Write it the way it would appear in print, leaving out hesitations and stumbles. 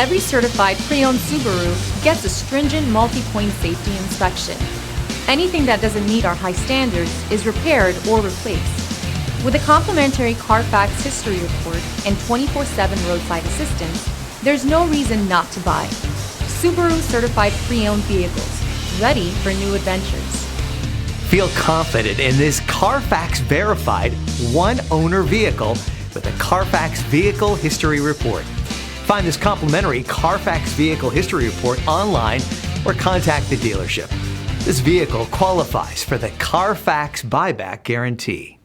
Every certified pre-owned Subaru gets a stringent multi-point safety inspection. Anything that doesn't meet our high standards is repaired or replaced. With a complimentary Carfax history report and 24/7 roadside assistance, there's no reason not to buy. Subaru certified pre-owned vehicles, ready for new adventures. Feel confident in this Carfax verified one-owner vehicle with a Carfax Vehicle History Report. Find this complimentary Carfax Vehicle History Report online or contact the dealership. This vehicle qualifies for the Carfax Buyback Guarantee.